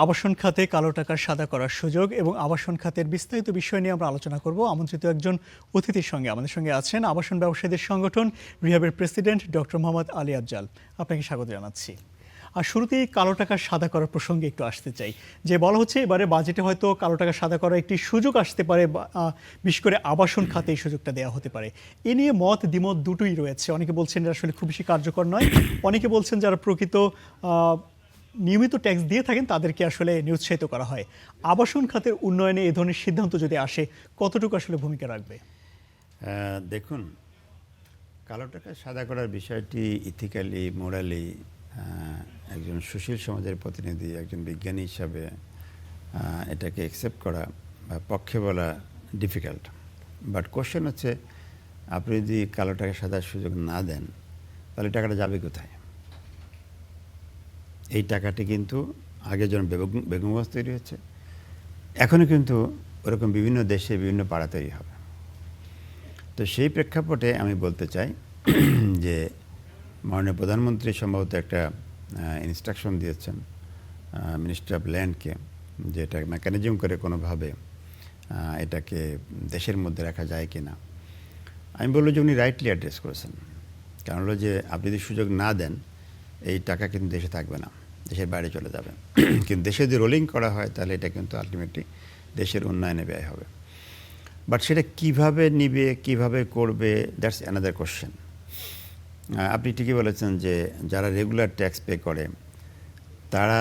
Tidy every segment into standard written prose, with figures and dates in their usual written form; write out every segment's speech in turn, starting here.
আবাসন খাতে কালো টাকার সাদা করার সুযোগ এবং আবাসন খাতের বিস্তারিত বিষয় নিয়ে আমরা আলোচনা করব আমন্ত্রিত একজন অতিথির সঙ্গে। আমাদের সঙ্গে আছেন আবাসন ব্যবসায়ীদের সংগঠন রিহাবের প্রেসিডেন্ট ডক্টর মোহাম্মদ আলী আফজাল। আপনাকে স্বাগত জানাচ্ছি। আর শুরুতেই কালো টাকা সাদা করার প্রসঙ্গে একটু আসতে চাই, যে বলা হচ্ছে এবারে বাজেটে হয়তো কালো টাকা সাদা করার একটি সুযোগ আসতে পারে, বিশেষ করে আবাসন খাতে এই সুযোগটা দেওয়া হতে পারে। এ নিয়ে মত দ্বিমত দুটোই রয়েছে। অনেকে বলছেন এটা আসলে খুব বেশি কার্যকর নয়, অনেকে বলছেন যারা প্রকৃত নিয়মিত ট্যাক্স দিয়ে থাকেন তাদেরকে আসলে নিরুৎসাহিত করা হয়। আবাসন খাতের উন্নয়নে এই ধরনের সিদ্ধান্ত যদি আসে কতটুকু আসলে ভূমিকা রাখবে? দেখুন, কালো টাকা সাদা করার বিষয়টি ইথিক্যালি মোরালি একজন সুশীল সমাজের প্রতিনিধি, একজন বিজ্ঞানী হিসাবে এটাকে অ্যাকসেপ্ট করা বা পক্ষে বলা ডিফিকাল্ট। বাট কোশ্চেন হচ্ছে, আপনি যদি কালো টাকা সাদার সুযোগ না দেন তাহলে টাকাটা যাবে কোথায়? এই টাকাটি কিন্তু আগে যেমন বেগমগঞ্জ তৈরি হচ্ছে, এখনও কিন্তু ওরকম বিভিন্ন দেশে বিভিন্ন পাড়া তৈরি হবে। তো সেই প্রেক্ষাপটে আমি বলতে চাই যে মাননীয় প্রধানমন্ত্রী সম্ভবত একটা ইনস্ট্রাকশন দিয়েছেন মিনিস্ট্রি অফ ল্যান্ডকে, যে এটা মেকানিজম করে কোনোভাবে এটাকে দেশের মধ্যে রাখা যায় কি না। আমি বলবো যে উনি রাইটলি অ্যাড্রেস করেছেন। কারণ হলো যে আপনি যদি সুযোগ না দেন এই টাকা কিন্তু দেশে থাকবে না, দেশের বাইরে চলে যাবে। কিন্তু দেশে যদি রোলিং করা হয় তাহলে এটা কিন্তু আলটিমেটলি দেশের উন্নয়নে ব্যয় হবে। বাট সেটা কিভাবে নিবে, কিভাবে করবে, দ্যাটস অ্যানাদার কোশ্চেন। আপনি ঠিকই বলেছেন যে যারা রেগুলার ট্যাক্স পে করে তারা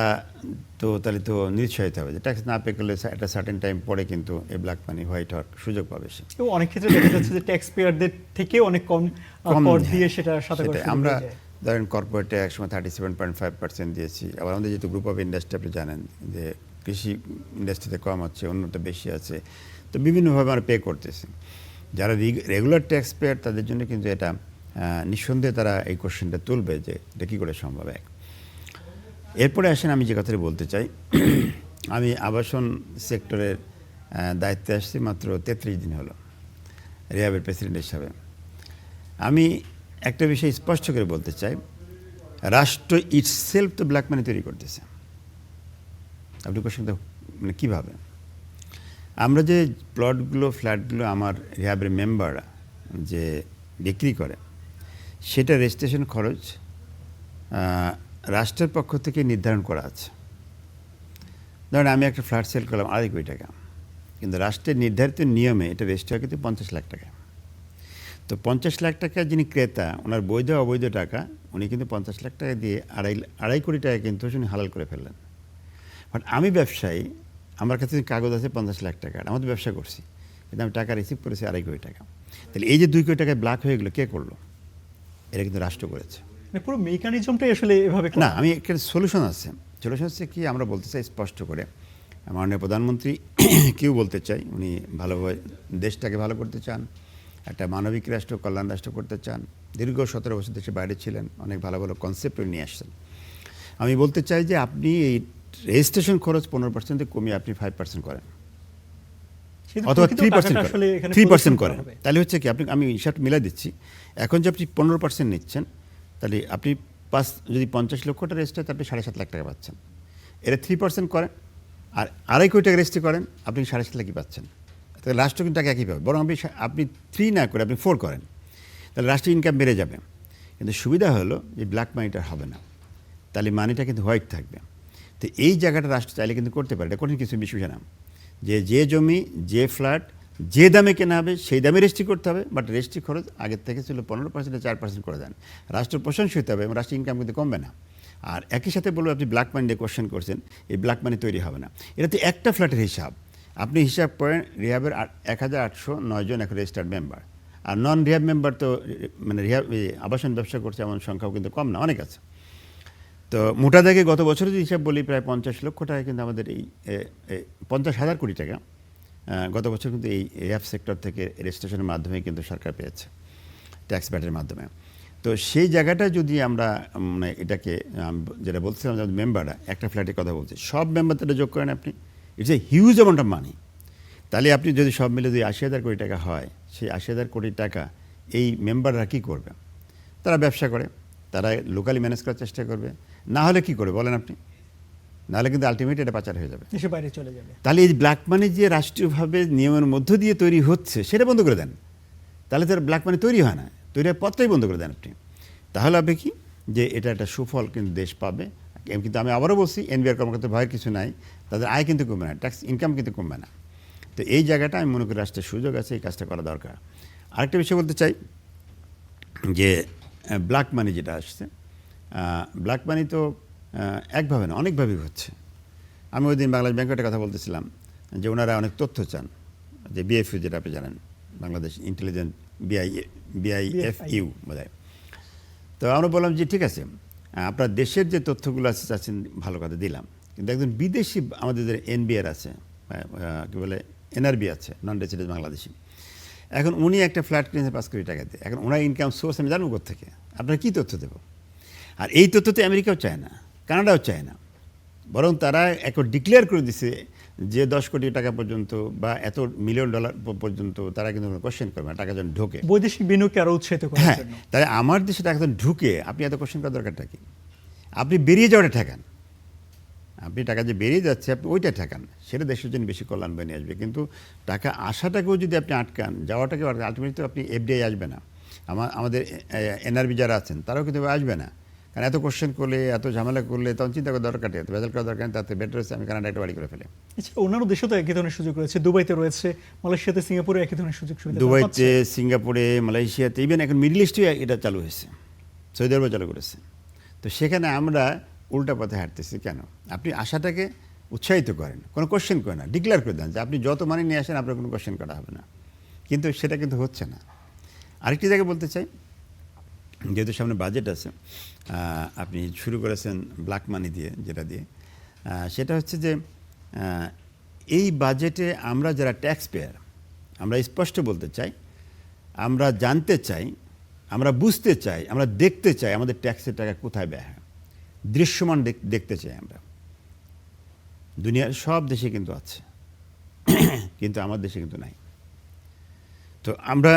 তো তাহলে তো নিরুৎসাহিত হবে, যে ট্যাক্স না পে করলে একটা সার্টেন টাইম পরে কিন্তু এই ব্ল্যাক মানি হোয়াইট হওয়ার সুযোগ পাবে সে। অনেক ক্ষেত্রে দেখা যাচ্ছে যে ট্যাক্স পেয়ারদের থেকে অনেক কম কর দিয়ে সেটা সাদা করা। আমরা ধরেন কর্পোরেটে একসময় 37.5% দিয়েছি। আবার আমাদের যেহেতু গ্রুপ অফ ইন্ডাস্ট্রি আপনি জানেন যে কৃষি ইন্ডাস্ট্রিতে কম আছে, অন্যটা বেশি আছে, তো বিভিন্নভাবে আমরা পে করতেছি। যারা রেগুলার ট্যাক্স পেয়ার তাদের জন্য কিন্তু এটা নিঃসন্দেহে তারা এই কোশ্চেনটা তুলবে যে এটা কী করে সম্ভব। এরপরে আসেন আমি যে কথাটা বলতে চাই, আমি আবাসন সেক্টরের দায়িত্বে আসছি মাত্র 33 দিন হলো রিহাবের প্রেসিডেন্ট হিসাবে। আমি একটা বিষয় স্পষ্ট করে বলতে চাই, রাষ্ট্র ইটসেলফ তো ব্ল্যাক মানি তৈরি করতেছে। আপনি কোশ্চেনটা মানে কীভাবে? আমরা যে প্লটগুলো, ফ্ল্যাটগুলো আমার রিহাবের মেম্বাররা যে বিক্রি করে, সেটা রেজিস্ট্রেশন খরচ রাষ্ট্রের পক্ষ থেকে নির্ধারণ করা আছে। ধরেন আমি একটা ফ্ল্যাট সেল করলাম 2.5 কোটি টাকা, কিন্তু রাষ্ট্রের নির্ধারিত নিয়মে এটা রেজিস্টার হয় কিন্তু 50 লাখ টাকা। তো 50 লাখ টাকা যিনি ক্রেতা, ওনার বৈধ অবৈধ টাকা, উনি কিন্তু 50 লাখ টাকা দিয়ে আড়াই কোটি টাকা কিন্তু উনি হালাল করে ফেললেন। বাট আমি ব্যবসায়ী, আমার কাছে কাগজ আছে 50 লাখ টাকার, আমাদের ব্যবসা করছি, কিন্তু আমি টাকা রিসিভ করেছি 2.5 কোটি টাকা। তাহলে এই যে 2 কোটি টাকায় ব্ল্যাক হয়ে গেলো, কে করলো? এটা কিন্তু রাষ্ট্র করেছে। পুরো মেকানিজমটাই আসলে এভাবে না, আমি একটা সলিউশন আছে। সলিউশন হচ্ছে কি, আমরা বলতে চাই স্পষ্ট করে, মাননীয় প্রধানমন্ত্রী কেউ বলতে চাই, উনি ভালোভাবে দেশটাকে ভালো করতে চান, একটা মানবিক রাষ্ট্র, কল্যাণ রাষ্ট্র করতে চান। দীর্ঘ 17 বছর দেশে বাইরে ছিলেন, অনেক ভালো ভালো কনসেপ্ট নিয়ে আসছেন। আমি বলতে চাই যে আপনি এই রেজিস্ট্রেশন খরচ 15% কমিয়ে আপনি 5% করেন, অথবা 3% করেন। তাহলে হচ্ছে কি, আমি হিসাবটা মিলাই দিচ্ছি। এখন যে আপনি 15% নিচ্ছেন, তাহলে আপনি যদি 50 লক্ষ টাকা রেজিস্টার, তাহলে 7.5 লাখ টাকা পাচ্ছেন। এটা 3% করেন, আর 2.5 কোটি টাকা রেজিস্ট্রি করেন, আপনি 7.5 লাখই পাচ্ছেন। তাহলে রাষ্ট্র কিন্তু টাকা একই পাবে, বরং আপনি 3 না করে আপনি 4 করেন, তাহলে রাষ্ট্রের ইনকাম বেড়ে যাবে। কিন্তু সুবিধা হলো যে ব্ল্যাক মানিটা হবে না, তাহলে মানিটা কিন্তু হোয়াইট থাকবে। তো এই জায়গাটা রাষ্ট্র চাইলে কিন্তু করতে পারে, এটা কঠিন কিছু বিষয় না। যে জমি, যে ফ্ল্যাট যে দামে কেনা হবে সেই দামে রেজিস্ট্রি করতে হবে। বাট রেজিস্ট্রি খরচ আগের থেকে ছিল 15%, 4% করে দেন। রাষ্ট্র প্রশংসা হতে হবে এবং রাষ্ট্রের ইনকাম কিন্তু কমবে না। আর একই সাথে বলবো, আপনি ব্ল্যাক মানি দিয়ে কোশ্চেন করছেন, এই ব্ল্যাক মানি তৈরি হবে না। এটা তো একটা ফ্ল্যাটের হিসাব। আপনি হিসাব করেন রিহাবের 1809 জন এখন রেজিস্টার্ড মেম্বার, আর নন রিহাব মেম্বার তো মানে রিহাব আবাসন ব্যবসা করছে এমন সংখ্যাও কিন্তু কম না, অনেক আছে। তো মোটা দাগে গত বছর যদি হিসাব বলি, প্রায় 50 লক্ষ টাকা কিন্তু আমাদের এই 50,000 কোটি টাকা গত বছর কিন্তু এই রিহাব সেক্টর থেকে রেজিস্ট্রেশনের মাধ্যমে কিন্তু সরকার পেয়েছে, ট্যাক্স ব্যাটের মাধ্যমে। তো সেই জায়গাটা যদি আমরা মানে এটাকে যেটা বলছিলাম, আমাদের মেম্বাররা একটা ফ্ল্যাটের কথা বলছে, সব মেম্বার তারা যোগ করেন আপনি, it's a huge amount of money. তাহলে আপনি যদি সব মিলে যদি 80,000 কোটি টাকা হয়, সেই 80,000 কোটি টাকা এই মেম্বাররা কী করবে? তারা ব্যবসা করে, তারা লোকালি ম্যানেজ করার চেষ্টা করবে, না হলে কী করবে বলেন আপনি? নাহলে কিন্তু আলটিমেট এটা পাচার হয়ে যাবে, দেশের বাইরে চলে যাবে। তাহলে এই ব্ল্যাক মানি যে রাষ্ট্রীয়ভাবে নিয়মের মধ্য দিয়ে তৈরি হচ্ছে সেটা বন্ধ করে দেন, তাহলে তার ব্ল্যাক মানি তৈরি হয় না, তৈরি হওয়ার পথটাই বন্ধ করে দেন আপনি। তাহলে হবে কি যে এটা একটা সুফল কিন্তু দেশ পাবে। কিন্তু আমি আবারও বলছি, এনবিআর কর্মকর্তা ভয়ের কিছু নাই, তাদের আয় কিন্তু কমবে না, ট্যাক্স ইনকাম কিন্তু কমবে না। তো এই জায়গাটা আমি মনে করি রাষ্ট্রের সুযোগ আছে, এই কাজটা করা দরকার। আরেকটা বিষয় বলতে চাই যে ব্ল্যাক মানি যেটা আসছে, ব্ল্যাক মানি তো একভাবে না, অনেকভাবেই হচ্ছে। আমি ওই দিন বাংলাদেশ ব্যাংকের একটা কথা বলতেছিলাম যে ওনারা অনেক তথ্য চান, যে বিএফইউ যেটা আপনি জানেন, বাংলাদেশ ইন্টেলিজেন্ট বিআইএফইউ বোধহয়। তো আমরা বললাম যে ঠিক আছে, আপনার দেশের যে তথ্যগুলো আছে চাচ্ছেন, ভালো কথা দিলাম, কিন্তু একজন বিদেশি আমাদের যে এনবিআর আছে, কী বলে এনআরবি আছে, নন রেসিডেন্ট বাংলাদেশি, এখন উনি একটা ফ্ল্যাট কিনেছে 5 কোটি টাকাতে, এখন ওনার ইনকাম সোর্স আমি জানবো কোত্থেকে, আপনার কী তথ্য দেবো? আর এই তথ্য তো আমেরিকাও চায় না, কানাডাও চায় না, বরং তারা এখন ডিক্লেয়ার করে দিছে যে 10 কোটি টাকা পর্যন্ত বা এত মিলিয়ন ডলার পর্যন্ত তারা কিন্তু কোশ্চেন করবে না, টাকা যখন ঢোকে। বৈদেশিক বিনিয়োগকে আরো উৎসাহিত করার হ্যাঁ, জন্য। তাই আমার দেশে টাকা যখন ঢুকে আপনি এত কোশ্চেন করার দরকারটা কি? আপনি বেরিয়ে যাওয়াটা ঠেকান, আপনি টাকা যে বেরিয়ে যাচ্ছে আপনি ওইটা ঠেকান, সেটা দেশের জন্য বেশি কল্যাণ বয়ে নিয়ে আসবে। কিন্তু টাকা আসাটাকেও যদি আপনি আটকান, যাওয়াটাকেও আলটিমেটলি তো আপনি এফডিআই আসবে না, আমাদের এনআরবি যারা আছেন তারাও কিন্তু আসবে না, কারণ এত কোশ্চেন করলে, এত ঝামেলা করলে তখন চিন্তা করার দরকার নেই, ভেজাল করার দরকার নেই, তাতে বেটার হচ্ছে আমি কানাডা একটা বাড়ি করে ফেলে। আচ্ছা, অন্যান্য দেশেও তো একই ধরনের সুযোগ রয়েছে, দুবাইতে রয়েছে, মালয়েশিয়াতে, সিঙ্গাপুরে একই ধরনের সুযোগ সুবিধা দুবাইতে, সিঙ্গাপুরে, মালয়েশিয়াতে, ইভেন এখন মিডল ইস্টে এটা চালু হয়েছে, সৌদি আরবও চালু করেছে। তো সেখানে আমরা উল্টা পথে হাঁটতেছি কেন? আপনি আশাটাকে উৎসাহিত করেন, কোনো কোশ্চেন করেন না, ডিক্লেয়ার করে দেন যে আপনি যত মানি নিয়ে আসেন আপনার কোনো কোশ্চেন করা হবে না, কিন্তু সেটা কিন্তু হচ্ছে না। আরেকটি জায়গায় বলতে চাই, যেহেতু সামনে বাজেট আছে, আপনি শুরু করেছেন ব্ল্যাক মানি দিয়ে, যেটা দিয়ে, সেটা হচ্ছে যে এই বাজেটে আমরা যারা ট্যাক্স পেয়ার, আমরা স্পষ্ট বলতে চাই, আমরা জানতে চাই, আমরা বুঝতে চাই, আমরা দেখতে চাই আমাদের ট্যাক্সের টাকা কোথায় ব্যয় হয়, দৃশ্যমান দেখতে চাই আমরা। দুনিয়ার সব দেশে কিন্তু আছে, কিন্তু আমার দেশে কিন্তু নাই। তো আমরা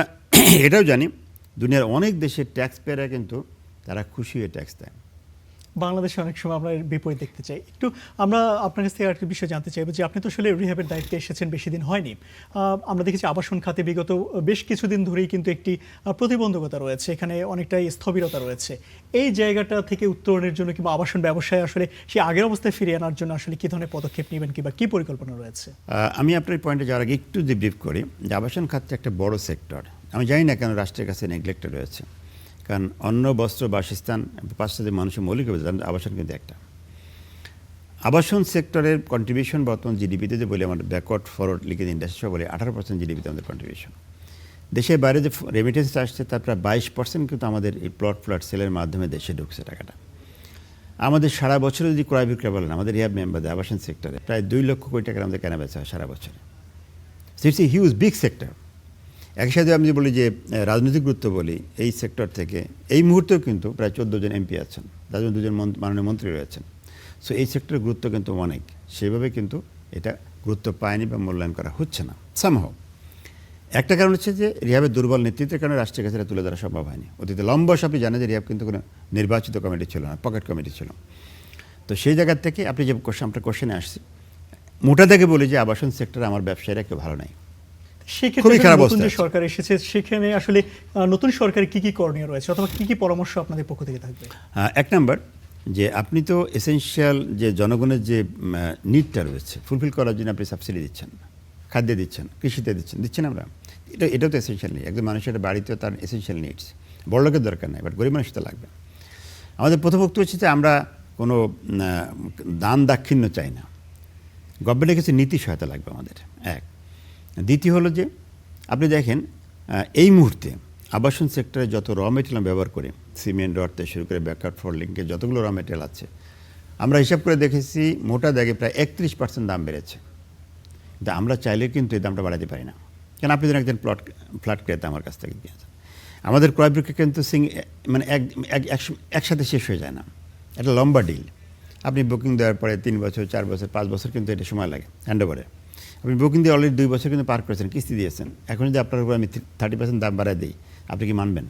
এটাও জানি দুনিয়ার অনেক দেশের ট্যাক্স পেয়াররা কিন্তু তারা খুশি হয়ে ট্যাক্স দেয়। বাংলাদেশে অনেক সময় আমরা এর বিপরীত দেখতে চাই। একটু আমরা আপনার কাছ থেকে আরেকটি বিষয় জানতে চাইবো যে আপনি তো আসলে রিহ্যাবের দায়িত্বে এসেছেন বেশি দিন হয়নি। আমরা দেখেছি আবাসন খাতে বিগত বেশ কিছুদিন ধরেই কিন্তু একটি প্রতিবন্ধকতা রয়েছে, এখানে অনেকটাই স্থবিরতা রয়েছে। এই জায়গাটা থেকে উত্তরণের জন্য কিংবা আবাসন ব্যবসায় আসলে সেই আগের অবস্থায় ফিরিয়ে আনার জন্য আসলে কী ধরনের পদক্ষেপ নেবেন কিংবা কী পরিকল্পনা রয়েছে? আমি আপনার পয়েন্টে যাওয়ার আগে একটু ডিব্রিফ করি যে আবাসন খাতটা একটা বড় সেক্টর। আমি জানি না কেন রাষ্ট্রের কাছে নেগলেক্টেড রয়েছে, কারণ অন্ন, বস্ত্র, বাসস্থান, পাঁচটা যে মানুষের মৌলিক আবাসন কিন্তু একটা। আবাসন সেক্টরের কন্ট্রিবিউশন বর্তমান জিডিপিতে যে বলি, আমাদের ব্যাকওয়ার্ড ফরওয়ার্ড লিখে ইন্ডাস্ট্রি বলে 18% জিডিপিতে আমাদের কন্ট্রিবিউশন। দেশের বাইরে যে রেমিটেন্স আসছে তার প্রায় 22% কিন্তু আমাদের এই প্লট সেলের মাধ্যমে দেশে ঢুকছে টাকাটা। আমাদের সারা বছরে যদি ক্রয় বিক্রয় বলেন, আমাদের রিহ্যাব মেম্বারদের আবাসন সেক্টরে প্রায় 2 লক্ষ কোটি টাকার আমাদের কেনা বেচা হয় সারা বছরে। So it's a huge big sector. একই সাথে আমি বলি যে রাজনৈতিক গুরুত্ব বলি, এই সেক্টর থেকে এই মুহূর্তেও কিন্তু প্রায় 14 জন এমপি আছেন, তার জন্য 2 জন মাননীয় মন্ত্রী রয়েছেন। সো এই সেক্টরের গুরুত্ব কিন্তু অনেক, সেভাবে কিন্তু এটা গুরুত্ব পায়নি বা মূল্যায়ন করা হচ্ছে না সামহাও। একটা কারণ হচ্ছে যে রিহ্যাবের দুর্বল নেতৃত্বের কারণে রাষ্ট্রের কাছে তুলে ধরা সম্ভব হয়নি। অতীতে লম্বা আপনি জানেন যে রিহ্যাব কিন্তু কোনো নির্বাচিত কমিটি ছিল না, পকেট কমিটি ছিল। তো সেই জায়গার থেকে আপনি যে আপনার কোশ্চেনে আসছে, মোটা থেকে বলি যে আবাসন সেক্টরে আমার ব্যবসায়ীরা কেউ ভালো নাই। সেক্ষেত্রে নতুন যে সরকার এসেছে সেখানে আসলে নতুন সরকারের কি কি করণীয় রয়েছে অথবা কি কি পরামর্শ আপনাদের পক্ষ থেকে থাকবে? এক নাম্বার, যে আপনি তো এসেনশিয়াল যে জনগণের যে নিডটা রয়েছে ফুলফিল করার জন্য আপনি সাবসিডি দিচ্ছেন, খাদ্য দিচ্ছেন, কৃষিতে দিচ্ছেন আমরা, এটাও তো এসেনশিয়াল নিড। একজন মানুষের বাড়িতে তার এসেনশিয়াল নিডস, বড় লোকের দরকার নাই, বাট গরিব মানুষটা লাগবে। আমাদের প্রথম বক্তব্য হচ্ছে যে আমরা কোনো দান দাক্ষিণ্য চাই না, গভর্নমেন্টের কাছে নীতি সহায়তা লাগবে আমাদের। এক, দ্বিতীয় হলো যে আপনি দেখেন এই মুহূর্তে আবাসন সেক্টরে যত র মেটেরিয়াল ব্যবহার করে, সিমেন্ট, রড থেকে শুরু করে ব্যাকওয়ার্ড ফর লিঙ্কে যতগুলো র মেটেরিয়াল আছে, আমরা হিসাব করে দেখেছি মোটা দাগে প্রায় 31% দাম বেড়েছে। কিন্তু আমরা চাইলে কিন্তু এই দামটা বাড়াতে পারি না, কেন আপনি যেন একজন ফ্ল্যাট ক্রেতা আমার কাছ থেকে কিনেছেন, আমাদের ক্রয় বিক্রয় কিন্তু মানে একসাথে শেষ হয়ে যায় না, একটা লম্বা ডিল। আপনি বুকিং দেওয়ার পরে 3 বছর, 4 বছর, 5 বছর কিন্তু এটা সময় লাগে হ্যান্ডওভারে। আপনি বুকিং দিয়ে অলরেডি 2 বছর কিন্তু পার করেছেন, কিস্তি দিয়েছেন, এখন যদি আপনার উপর আমি 30% দাম বাড়ায় দিই, আপনি কি মানবেন?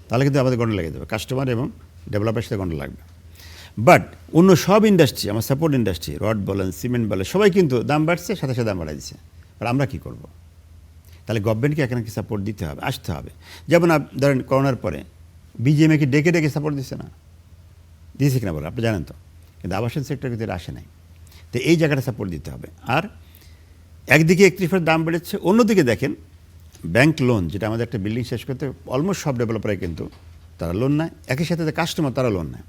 তাহলে কিন্তু আমাদের গন্ডা লেগে যাবে, কাস্টমার এবং ডেভেলপারের সাথে গন্ডা লাগবে। বাট অন্য সব ইন্ডাস্ট্রি, আমার সাপোর্ট ইন্ডাস্ট্রি, রড বলেন, সিমেন্ট বলেন, সবাই কিন্তু দাম বাড়ছে, সাথে সাথে দাম বাড়াই দিচ্ছে। আর আমরা কী করব? তাহলে গভর্নমেন্টকে এখানে কি সাপোর্ট দিতে হবে, আসতে হবে। যেমন ধরেন করোনার পরে বিজিএমএকে ডেকে ডেকে সাপোর্ট দিচ্ছে না, দিয়েছে কিনা বলে আপনি জানেন তো, কিন্তু আবাসন সেক্টর কিন্তু আসে নাই। তো এই জায়গাটা সাপোর্ট দিতে হবে। আর একদিকে 31% দাম বেড়েছে, অন্যদিকে দেখেন ব্যাংক লোন, যেটা আমাদের একটা বিল্ডিং শেষ করতে অলমোস্ট সব ডেভেলপারে কিন্তু তারা লোন নেয়, একই সাথে কাস্টমার তারা লোন নেয়।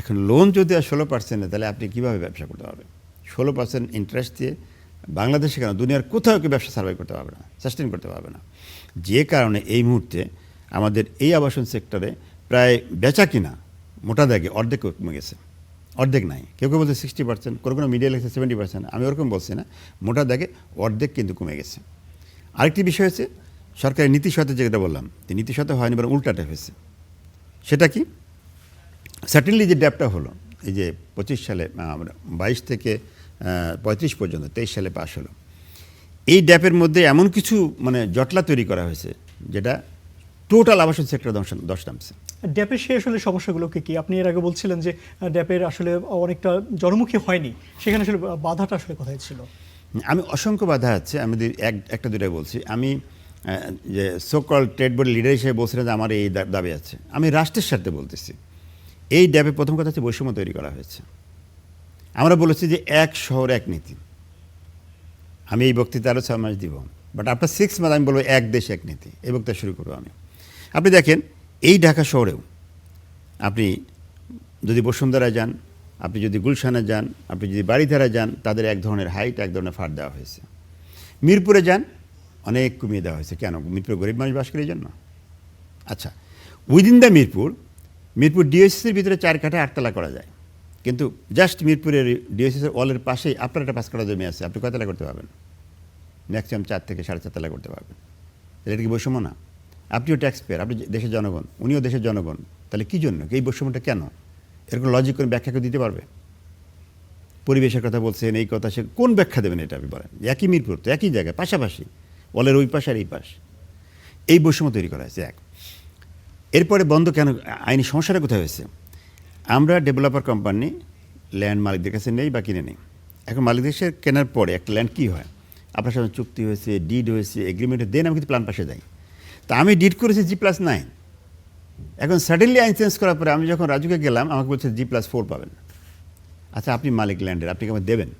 এখন লোন যদি আর 16% নেয়, তাহলে আপনি কীভাবে ব্যবসা করতে পারবেন? 16% ইন্টারেস্ট দিয়ে বাংলাদেশে কেন, দুনিয়ার কোথাও কেউ ব্যবসা সার্ভাইভ করতে পারবে না, সাস্টেন করতে পারবে না। যে কারণে এই মুহূর্তে আমাদের এই আবাসন সেক্টরে প্রায় বেচা কিনা মোটা দাগে অর্ধেক কমে গেছে, অর্ধেক নাই, কেউ কেউ বলছে 60%, কোনো মিডিয়া লেগেছে 70%, আমি ওরকম বলছি না, মোটা দাগে অর্ধেক কিন্তু কমে গেছে। আরেকটি বিষয় হচ্ছে সরকারের নীতি সহায়তা, যেটা বললাম, নীতি সহায়তা হয়নি, বরং উল্টাটা হয়েছে। সেটা কি? সার্টেনলি যে ড্যাপটা হলো, এই যে 25 সালে আমরা 22 থেকে 35 পর্যন্ত 23 সালে পাস হলো, এই ড্যাপের মধ্যে এমন কিছু মানে জটলা তৈরি করা হয়েছে যেটা টোটাল আবাসন সেক্টর দশ নামছে। ড্যাপের সেই আসলে সমস্যাগুলো কি? আপনি এর আগে বলছিলেন যে ড্যাপের আসলে অনেকটা জনমুখী হয়নি, সেখানে আসলে বাধাটা আসলে কোথায় ছিল? আমি অসংখ্য বাধা আছে, আমি একটা দুটাই বলছি। আমি যে সোকল ট্রেড বোর্ড লিডার হিসেবে বলছিলাম যে আমার এই দাবি আছে, আমি রাষ্ট্রের সাথে বলতেছি। এই ড্যাপে প্রথম কথা হচ্ছে বৈষম্য তৈরি করা হয়েছে। আমরা বলেছি যে এক শহর এক নীতি, আমি এই বক্তৃতা আরও 6 মাস দিব, বাট আফটার 6 মাস আমি বলবো এক দেশ এক নীতি, এই বক্তৃতা শুরু করবো আমি। আপনি দেখেন এই ঢাকা শহরেও আপনি যদি বসুন্ধরা যান, আপনি যদি গুলশানে যান, আপনি যদি বাড়িধারা যান, তাদের এক ধরনের হাইট, এক ধরনের ফাট দেওয়া হয়েছে। মিরপুরে যান, অনেক কমিয়ে দেওয়া হয়েছে। কেন? মিরপুরে গরিব মানুষ বাস করে এই জন্য। আচ্ছা, উইদিন দ্য মিরপুর ডিওসিসির ভিতরে 4 কাঠা 8 তলা করা যায়, কিন্তু জাস্ট মিরপুরের ডিওসিসির ওয়ালের পাশেই আপনার একটা 5 কাঠা জমি আছে, আপনি কয় তলা করতে পারবেন? ম্যাক্সিমাম 4 থেকে 4.5 তলা করতে পারবেন। এটা কি বৈষম্য না? আপনিও ট্যাক্স পেয়ার, আপনি দেশের জনগণ, উনিও দেশের জনগণ, তাহলে কী জন্য এই বৈষম্যটা কেন? এরকম লজিক করে ব্যাখ্যা করে দিতে পারবে? পরিবেশের কথা বলছেন, এই কথা, সে কোন ব্যাখ্যা দেবেন এটা আপনি বলেন? একই মিরপুর তো, একই জায়গায়, পাশাপাশি, ওয়ালের ওই পাশ আর এই পাশ, এই বৈষম্য তৈরি করা হয়েছে। এক, এরপরে বন্ধ কেন? আইনি সমস্যাটা কোথায় হয়েছে? আমরা ডেভেলপার কোম্পানি ল্যান্ড মালিকদের কাছে নেই বা কিনে নেই। এখন মালিকদের কাছে কেনার পরে একটা ল্যান্ড কী হয়, আপনার সাথে চুক্তি হয়েছে, ডিড হয়েছে, এগ্রিমেন্টে দেন, আমি কিন্তু প্ল্যান পাশে যাই। তা আমি ডিড করেছি G+9, এখন সাডেনলি আইন চেঞ্জ করার পরে আমি যখন রাজুকে গেলাম, আমাকে বলছে G+4 পাবেন। আচ্ছা, আপনি মালিক ল্যান্ডের, আপনি আমাকে দেবেন?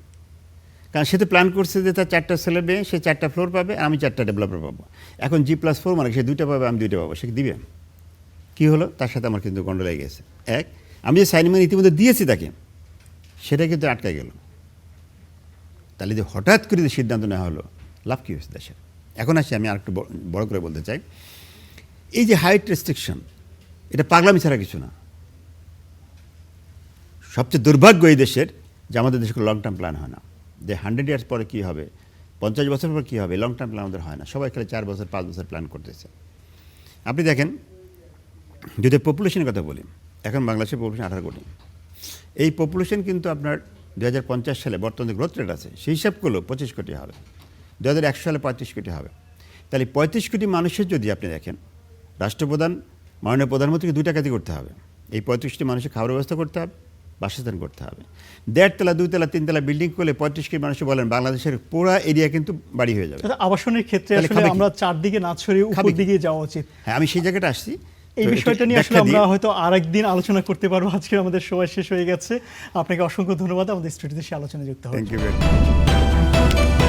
কারণ সে তো প্ল্যান করছে যে তার 4টা ছেলে মেয়ে, সে 4টা ফ্লোর পাবে, আমি 4টা ডেভেলপার পাবো। এখন G+4 মানে সে 2টা পাবে, আমি 2টা পাবো, সে দিবে? কী হলো? তার সাথে আমার কিন্তু গন্ডগোল লেগে গেছে। এক, আমি যে সাইন মানে ইতিমধ্যে দিয়েছি তাকে, সেটা কিন্তু আটকে গেল। তাহলে যে হঠাৎ করে যে সিদ্ধান্ত নেওয়া হলো, লাভ কী হয়েছে দেশের? এখন আসি, আমি আরেকটু বড় করে বলতে চাই, এই যে হাইট রেস্ট্রিকশন, এটা পাগলামি ছাড়া কিছু না। সবচেয়ে দুর্ভাগ্য এই দেশের যে আমাদের দেশে লং টার্ম প্ল্যান হয় না, যে 100 ইয়ার্স পরে কী হবে, 50 বছর পর কী হবে, লং টার্ম প্ল্যান আমাদের হয় না। সবাই খালি 4 বছর 5 বছর প্ল্যান করতেছে। আপনি দেখেন, যদি পপুলেশনের কথা বলি, এখন বাংলাদেশের পপুলেশন 18 কোটি। এই পপুলেশন কিন্তু আপনার 2050 সালে বর্তমানে গ্রোথ রেট আছে, সেই হিসাব করলেও 25 কোটি হবে, 2100 সালে 35 কোটি হবে। তাহলে 35 কোটি মানুষের যদি আপনি দেখেন, রাষ্ট্রপ্রধান, মাননীয় প্রধানমন্ত্রীকে 2টা কাজই করতে হবে। এই 35 কোটি মানুষের খাবার ব্যবস্থা করতে হবে, বাসস্থান করতে হবে। 1.5 তলা 2 তলা 3 তলা বিল্ডিং করলে 35 কোটি মানুষ বলেন বাংলাদেশের পুরো এরিয়া কিন্তু বাড়ি হয়ে যাবে। আবাসনের ক্ষেত্রে আসলে আমরা চারদিকে না ছড়িয়ে উপর দিকে যাওয়া উচিত। হ্যাঁ, আমি সেই জায়গাটা আসছি। এই বিষয়টা নিয়ে আসলে আমরা হয়তো আরেকদিন আলোচনা করতে পারবো। আজকে আমাদের সময় শেষ হয়ে গেছে। আপনাকে অসংখ্য ধন্যবাদ আমাদের স্টুডিওতে সে আলোচনায় যুক্ত হওয়ার জন্য। Thank you.